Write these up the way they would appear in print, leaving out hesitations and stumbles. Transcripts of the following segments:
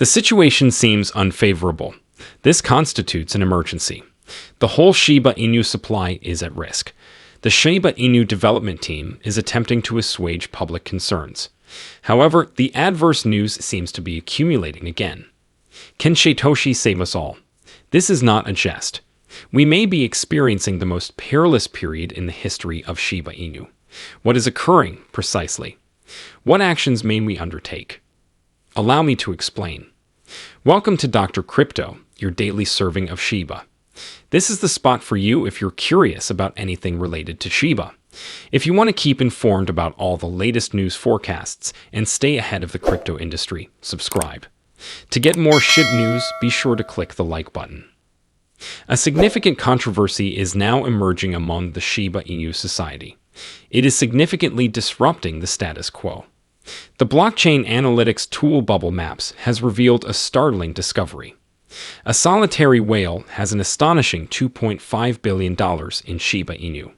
The situation seems unfavorable. This constitutes an emergency. The whole Shiba Inu supply is at risk. The Shiba Inu development team is attempting to assuage public concerns. However, the adverse news seems to be accumulating again. Can Satoshi save us all? This is not a jest. We may be experiencing the most perilous period in the history of Shiba Inu. What is occurring, precisely? What actions may we undertake? Allow me to explain. Welcome to Dr. Crypto, your daily serving of Shiba. This is the spot for you if you're curious about anything related to Shiba. If you want to keep informed about all the latest news forecasts and stay ahead of the crypto industry, subscribe. To get more Shib news, be sure to click the like button. A significant controversy is now emerging among the Shiba Inu society. It is significantly disrupting the status quo. The blockchain analytics tool Bubble Maps has revealed a startling discovery. A solitary whale has an astonishing $2.5 billion in Shiba Inu.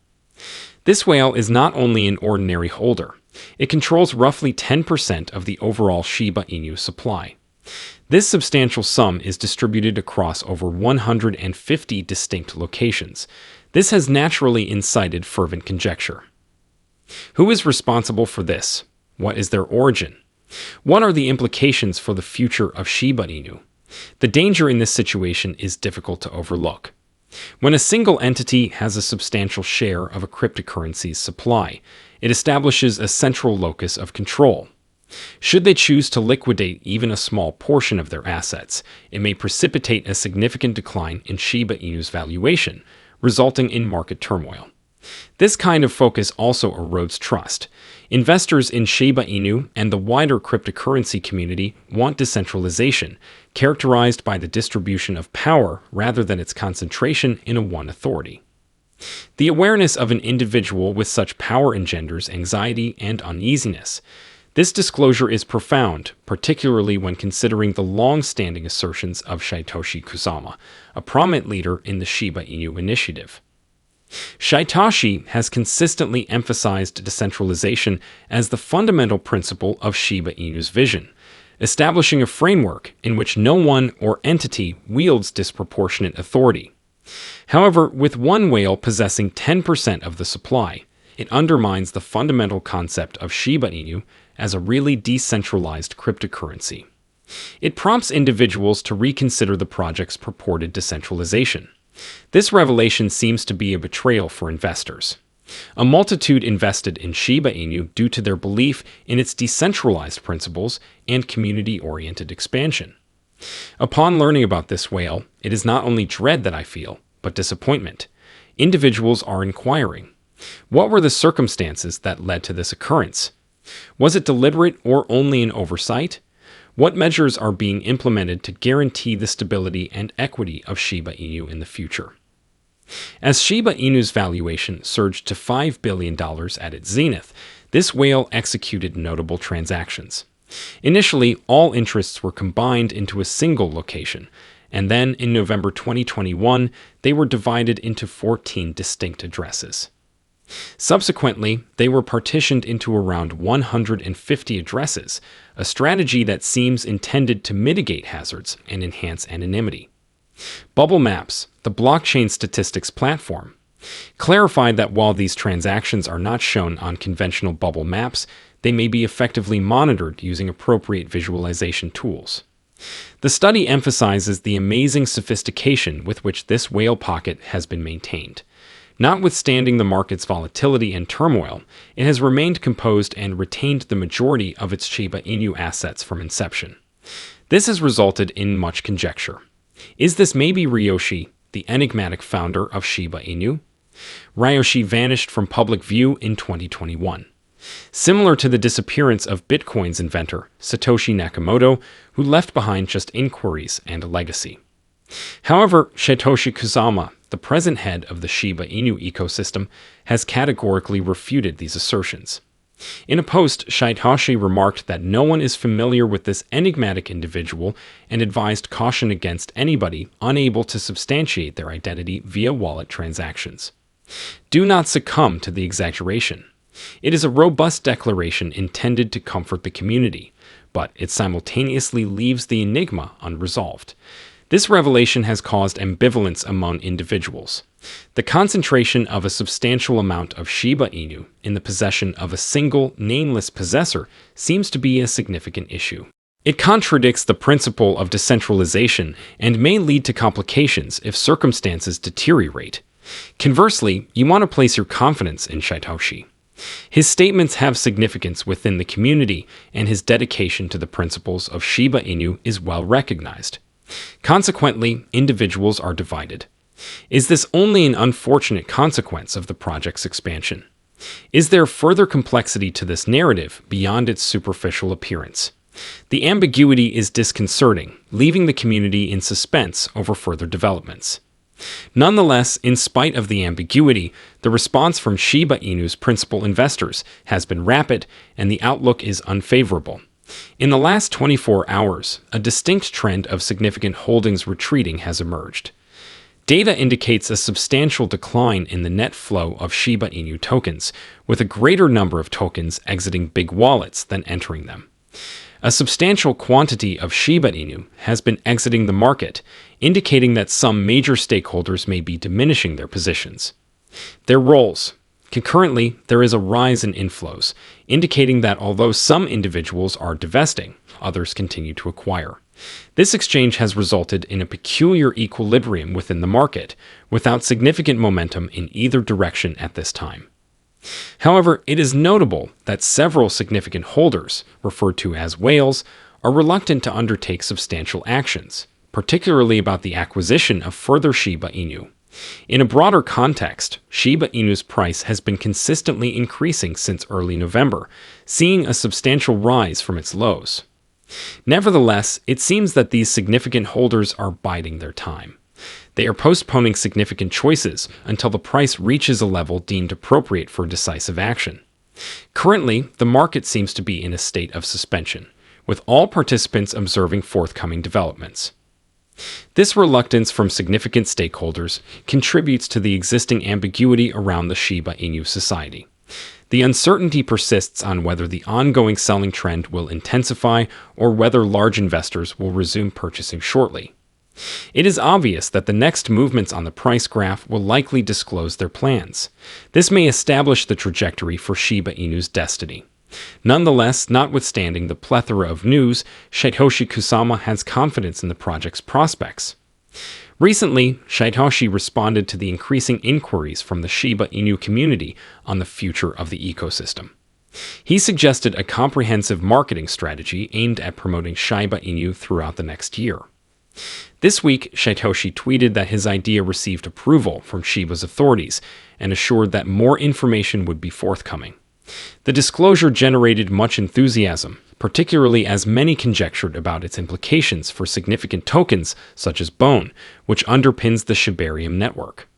This whale is not only an ordinary holder, it controls roughly 10% of the overall Shiba Inu supply. This substantial sum is distributed across over 150 distinct locations. This has naturally incited fervent conjecture. Who is responsible for this? What is their origin? What are the implications for the future of Shiba Inu? The danger in this situation is difficult to overlook. When a single entity has a substantial share of a cryptocurrency's supply, it establishes a central locus of control. Should they choose to liquidate even a small portion of their assets, it may precipitate a significant decline in Shiba Inu's valuation, resulting in market turmoil. This kind of focus also erodes trust. Investors in Shiba Inu and the wider cryptocurrency community want decentralization, characterized by the distribution of power rather than its concentration in a one authority. The awareness of an individual with such power engenders anxiety and uneasiness. This disclosure is profound, particularly when considering the long-standing assertions of Satoshi Kusama, a prominent leader in the Shiba Inu initiative. Satoshi has consistently emphasized decentralization as the fundamental principle of Shiba Inu's vision, establishing a framework in which no one or entity wields disproportionate authority. However, with one whale possessing 10% of the supply, it undermines the fundamental concept of Shiba Inu as a really decentralized cryptocurrency. It prompts individuals to reconsider the project's purported decentralization. This revelation seems to be a betrayal for investors. A multitude invested in Shiba Inu due to their belief in its decentralized principles and community-oriented expansion. Upon learning about this whale, it is not only dread that I feel, but disappointment. Individuals are inquiring. What were the circumstances that led to this occurrence? Was it deliberate or only an oversight? What measures are being implemented to guarantee the stability and equity of Shiba Inu in the future? As Shiba Inu's valuation surged to $5 billion at its zenith, this whale executed notable transactions. Initially, all interests were combined into a single location, and then in November 2021, they were divided into 14 distinct addresses. Subsequently, they were partitioned into around 150 addresses, a strategy that seems intended to mitigate hazards and enhance anonymity. Bubble Maps, the blockchain statistics platform, clarified that while these transactions are not shown on conventional Bubble Maps, they may be effectively monitored using appropriate visualization tools. The study emphasizes the amazing sophistication with which this whale pocket has been maintained. Notwithstanding the market's volatility and turmoil, it has remained composed and retained the majority of its Shiba Inu assets from inception. This has resulted in much conjecture. Is this maybe Ryoshi, the enigmatic founder of Shiba Inu? Ryoshi vanished from public view in 2021. Similar to the disappearance of Bitcoin's inventor, Satoshi Nakamoto, who left behind just inquiries and a legacy. However, Satoshi Kusama, the present head of the Shiba Inu ecosystem, has categorically refuted these assertions. In a post, Satoshi remarked that no one is familiar with this enigmatic individual and advised caution against anybody unable to substantiate their identity via wallet transactions. Do not succumb to the exaggeration. It is a robust declaration intended to comfort the community, but it simultaneously leaves the enigma unresolved. This revelation has caused ambivalence among individuals. The concentration of a substantial amount of Shiba Inu in the possession of a single, nameless possessor seems to be a significant issue. It contradicts the principle of decentralization and may lead to complications if circumstances deteriorate. Conversely, you want to place your confidence in Satoshi. His statements have significance within the community, and his dedication to the principles of Shiba Inu is well recognized. Consequently, individuals are divided. Is this only an unfortunate consequence of the project's expansion? Is there further complexity to this narrative beyond its superficial appearance? The ambiguity is disconcerting, leaving the community in suspense over further developments. Nonetheless, in spite of the ambiguity, the response from Shiba Inu's principal investors has been rapid, and the outlook is unfavorable. In the last 24 hours, a distinct trend of significant holdings retreating has emerged. Data indicates a substantial decline in the net flow of Shiba Inu tokens, with a greater number of tokens exiting big wallets than entering them. A substantial quantity of Shiba Inu has been exiting the market, indicating that some major stakeholders may be diminishing their positions. Their roles. Concurrently, there is a rise in inflows, indicating that although some individuals are divesting, others continue to acquire. This exchange has resulted in a peculiar equilibrium within the market, without significant momentum in either direction at this time. However, it is notable that several significant holders, referred to as whales, are reluctant to undertake substantial actions, particularly about the acquisition of further Shiba Inu. In a broader context, Shiba Inu's price has been consistently increasing since early November, seeing a substantial rise from its lows. Nevertheless, it seems that these significant holders are biding their time. They are postponing significant choices until the price reaches a level deemed appropriate for decisive action. Currently, the market seems to be in a state of suspension, with all participants observing forthcoming developments. This reluctance from significant stakeholders contributes to the existing ambiguity around the Shiba Inu society. The uncertainty persists on whether the ongoing selling trend will intensify or whether large investors will resume purchasing shortly. It is obvious that the next movements on the price graph will likely disclose their plans. This may establish the trajectory for Shiba Inu's destiny. Nonetheless, notwithstanding the plethora of news, Satoshi Kusama has confidence in the project's prospects. Recently, Satoshi responded to the increasing inquiries from the Shiba Inu community on the future of the ecosystem. He suggested a comprehensive marketing strategy aimed at promoting Shiba Inu throughout the next year. This week, Satoshi tweeted that his idea received approval from Shiba's authorities and assured that more information would be forthcoming. The disclosure generated much enthusiasm, particularly as many conjectured about its implications for significant tokens such as Bone, which underpins the Shibarium network.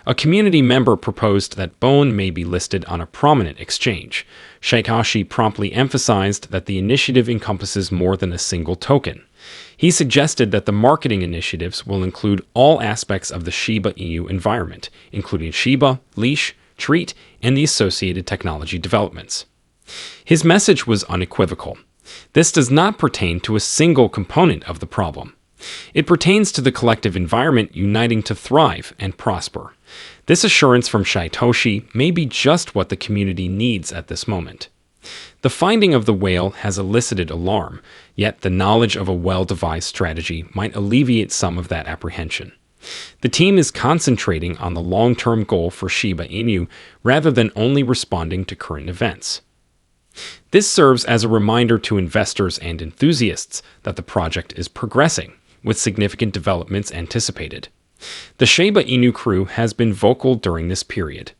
A community member proposed that Bone may be listed on a prominent exchange. Satoshi promptly emphasized that the initiative encompasses more than a single token. He suggested that the marketing initiatives will include all aspects of the Shiba Inu environment, including Shiba, Leash, Treat, and the associated technology developments. His message was unequivocal. This does not pertain to a single component of the problem. It pertains to the collective environment uniting to thrive and prosper. This assurance from Satoshi may be just what the community needs at this moment. The finding of the whale has elicited alarm, yet the knowledge of a well-devised strategy might alleviate some of that apprehension. The team is concentrating on the long-term goal for Shiba Inu rather than only responding to current events. This serves as a reminder to investors and enthusiasts that the project is progressing, with significant developments anticipated. The Shiba Inu crew has been vocal during this period.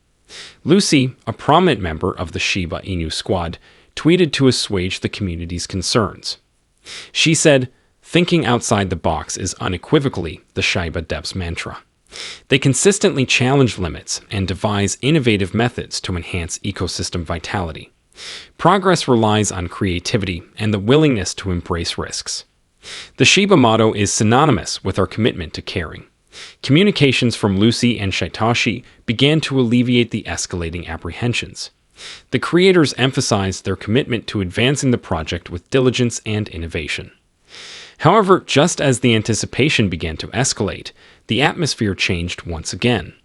Lucy, a prominent member of the Shiba Inu squad, tweeted to assuage the community's concerns. She said, "Thinking outside the box is unequivocally the Shiba devs' mantra. They consistently challenge limits and devise innovative methods to enhance ecosystem vitality. Progress relies on creativity and the willingness to embrace risks. The Shiba motto is synonymous with our commitment to caring." Communications from Lucy and Satoshi began to alleviate the escalating apprehensions. The creators emphasized their commitment to advancing the project with diligence and innovation. However, just as the anticipation began to escalate, the atmosphere changed once again.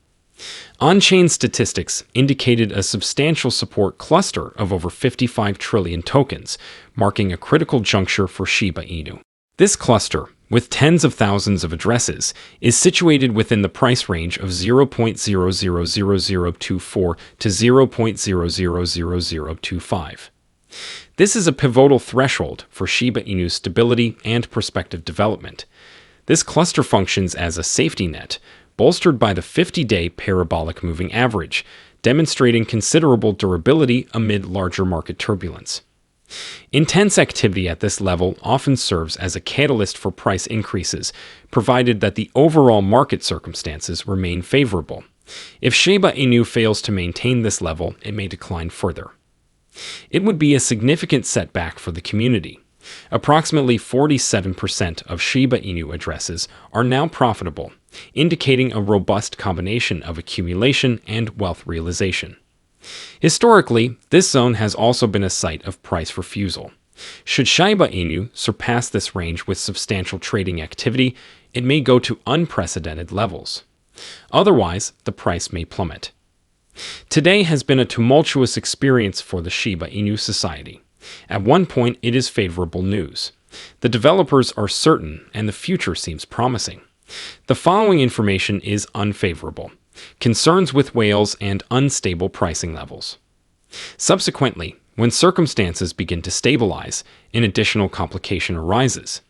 On-chain statistics indicated a substantial support cluster of over 55 trillion tokens, marking a critical juncture for Shiba Inu. This cluster, with tens of thousands of addresses, is situated within the price range of 0.000024 to 0.000025. This is a pivotal threshold for Shiba Inu's stability and prospective development. This cluster functions as a safety net, bolstered by the 50-day parabolic moving average, demonstrating considerable durability amid larger market turbulence. Intense activity at this level often serves as a catalyst for price increases, provided that the overall market circumstances remain favorable. If Shiba Inu fails to maintain this level, it may decline further. It would be a significant setback for the community. Approximately 47% of Shiba Inu addresses are now profitable, indicating a robust combination of accumulation and wealth realization. Historically, this zone has also been a site of price refusal. Should Shiba Inu surpass this range with substantial trading activity, it may go to unprecedented levels. Otherwise, the price may plummet. Today has been a tumultuous experience for the Shiba Inu society. At one point, it is favorable news. The developers are certain, and the future seems promising. The following information is unfavorable: concerns with whales and unstable pricing levels. Subsequently, when circumstances begin to stabilize, an additional complication arises.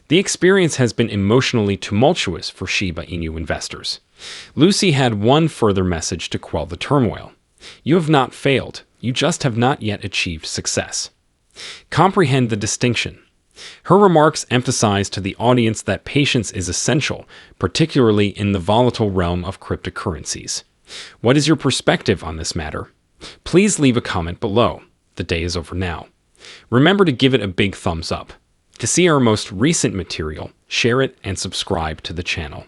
The experience has been emotionally tumultuous for Shiba Inu investors. Lucy had one further message to quell the turmoil. You have not failed, you just have not yet achieved success. Comprehend the distinction. Her remarks emphasized to the audience that patience is essential, particularly in the volatile realm of cryptocurrencies. What is your perspective on this matter? Please leave a comment below. The day is over now. Remember to give it a big thumbs up. To see our most recent material, share it and subscribe to the channel.